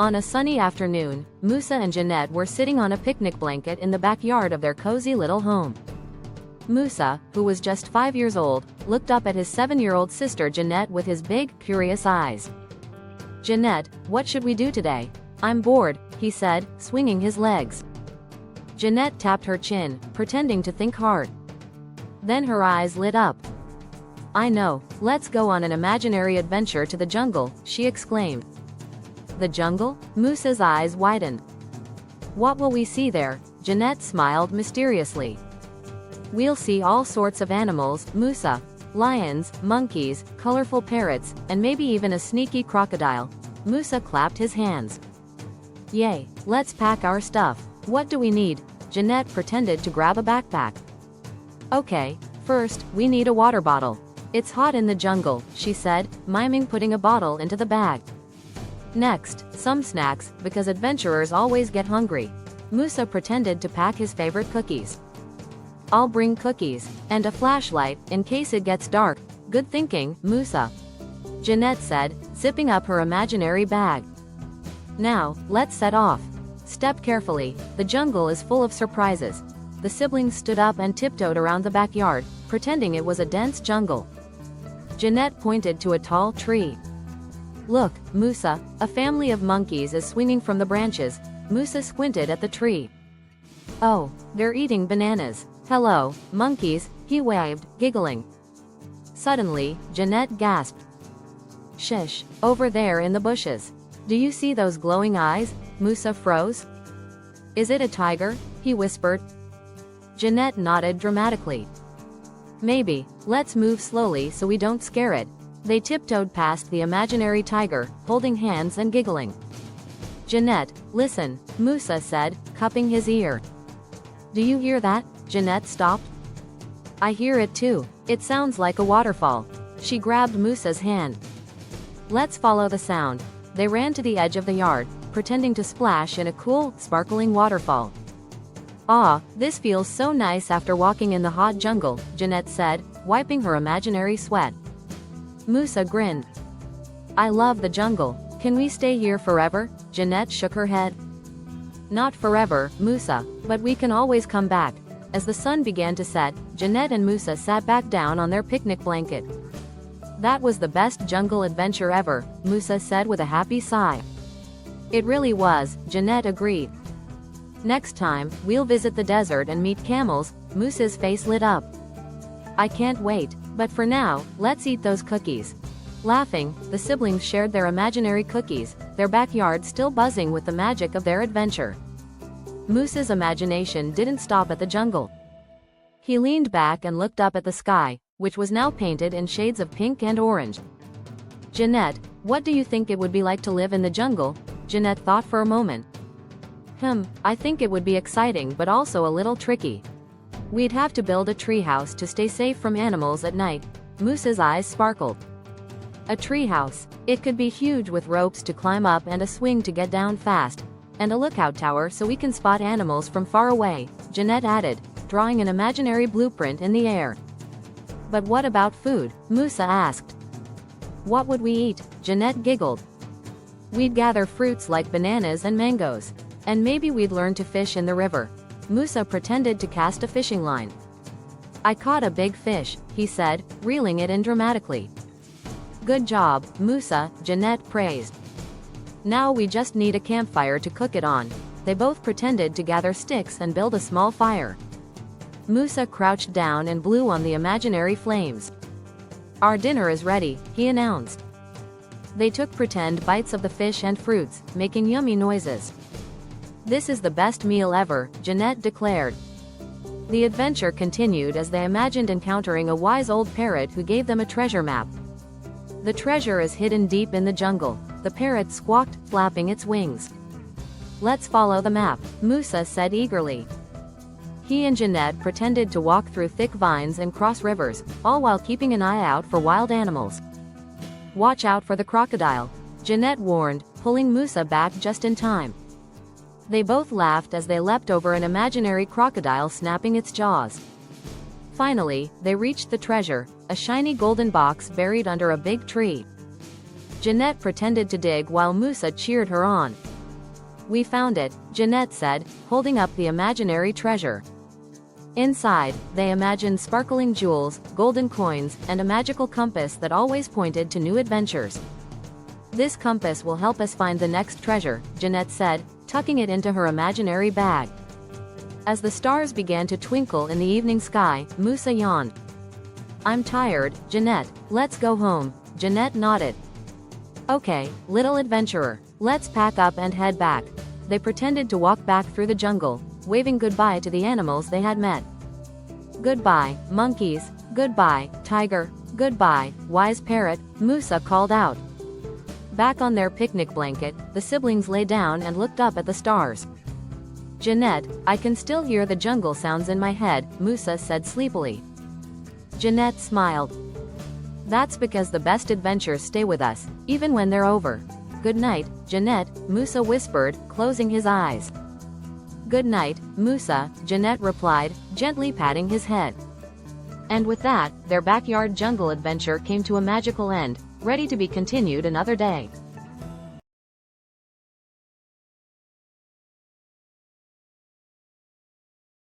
On a sunny afternoon, Moosa and Jannat were sitting on a picnic blanket in the backyard of their cozy little home. Moosa, who was just 5 years old, looked up at his 7-year-old sister Jannat with his big, curious eyes. "Jannat, what should we do today? I'm bored," he said, swinging his legs. Jannat tapped her chin, pretending to think hard. Then her eyes lit up. "I know, let's go on an imaginary adventure to the jungle," she exclaimed. "The jungle?" Moosa's eyes widened. "What will we see there?" Jannat smiled mysteriously. "We'll see all sorts of animals, Moosa. Lions, monkeys, colorful parrots, and maybe even a sneaky crocodile." Moosa clapped his hands. "Yay, let's pack our stuff. What do we need?" Jannat pretended to grab a backpack. "Okay, first, we need a water bottle. It's hot in the jungle," she said, miming putting a bottle into the bag. "Next, some snacks, because adventurers always get hungry." Moosa pretended to pack his favorite cookies. "I'll bring cookies, and a flashlight, in case it gets dark." "Good thinking, Moosa," Jannat said, zipping up her imaginary bag. "Now, let's set off. Step carefully, the jungle is full of surprises." The siblings stood up and tiptoed around the backyard, pretending it was a dense jungle. Jannat pointed to a tall tree. "Look, Moosa, a family of monkeys is swinging from the branches." Moosa squinted at the tree. "Oh, they're eating bananas. Hello, monkeys," he waved, giggling. Suddenly, Jannat gasped. "Shush, over there in the bushes. Do you see those glowing eyes?" Moosa froze. "Is it a tiger?" he whispered. Jannat nodded dramatically. "Maybe, let's move slowly so we don't scare it." They tiptoed past the imaginary tiger, holding hands and giggling. "Jannat, listen," Moosa said, cupping his ear. "Do you hear that?" Jannat stopped. "I hear it too. It sounds like a waterfall." She grabbed Moosa's hand. "Let's follow the sound." They ran to the edge of the yard, pretending to splash in a cool, sparkling waterfall. "Ah, this feels so nice after walking in the hot jungle," Jannat said, wiping her imaginary sweat. Moosa grinned. "I love the jungle. Can we stay here forever?" Jannat shook her head. "Not forever, Moosa, but we can always come back." As the sun began to set, Jannat and Moosa sat back down on their picnic blanket. "That was the best jungle adventure ever," Moosa said with a happy sigh. "It really was," Jannat agreed. "Next time, we'll visit the desert and meet camels." Moosa's face lit up. "I can't wait, but for now, let's eat those cookies." Laughing, the siblings shared their imaginary cookies, their backyard still buzzing with the magic of their adventure. Moosa's imagination didn't stop at the jungle. He leaned back and looked up at the sky, which was now painted in shades of pink and orange. "Jannat, what do you think it would be like to live in the jungle?" Jannat thought for a moment. I think it would be exciting but also a little tricky. We'd have to build a treehouse to stay safe from animals at night." Moosa's eyes sparkled. "A treehouse. It could be huge with ropes to climb up and a swing to get down fast. And a lookout tower so we can spot animals from far away," Jannat added, drawing an imaginary blueprint in the air. "But what about food?" Moosa asked. "What would we eat?" Jannat giggled. "We'd gather fruits like bananas and mangoes. And maybe we'd learn to fish in the river." Moosa pretended to cast a fishing line. "I caught a big fish," he said, reeling it in dramatically. "Good job, Moosa," Jannat praised. "Now we just need a campfire to cook it on." They both pretended to gather sticks and build a small fire. Moosa crouched down and blew on the imaginary flames. "Our dinner is ready," he announced. They took pretend bites of the fish and fruits, making yummy noises. "This is the best meal ever," Jannat declared. The adventure continued as they imagined encountering a wise old parrot who gave them a treasure map. "The treasure is hidden deep in the jungle," the parrot squawked, flapping its wings. "Let's follow the map," Moosa said eagerly. He and Jannat pretended to walk through thick vines and cross rivers, all while keeping an eye out for wild animals. "Watch out for the crocodile," Jannat warned, pulling Moosa back just in time. They both laughed as they leapt over an imaginary crocodile snapping its jaws. Finally, they reached the treasure, a shiny golden box buried under a big tree. Jannat pretended to dig while Moosa cheered her on. We found it, Jannat said, holding up the imaginary treasure. Inside, they imagined sparkling jewels, golden coins, and a magical compass that always pointed to new adventures. This compass will help us find the next treasure, Jannat said, tucking it into her imaginary bag. As the stars began to twinkle in the evening sky, Moosa yawned. I'm tired, Jannat, let's go home, Jannat nodded. Okay, little adventurer, let's pack up and head back. They pretended to walk back through the jungle, waving goodbye to the animals they had met. Goodbye, monkeys, goodbye, tiger, goodbye, wise parrot, Moosa called out. Back on their picnic blanket, the siblings lay down and looked up at the stars. Jannat, I can still hear the jungle sounds in my head, Moosa said sleepily. Jannat smiled. That's because the best adventures stay with us, even when they're over. Good night, Jannat, Moosa whispered, closing his eyes. Good night, Moosa, Jannat replied, gently patting his head. And with that, their backyard jungle adventure came to a magical end, ready to be continued another day.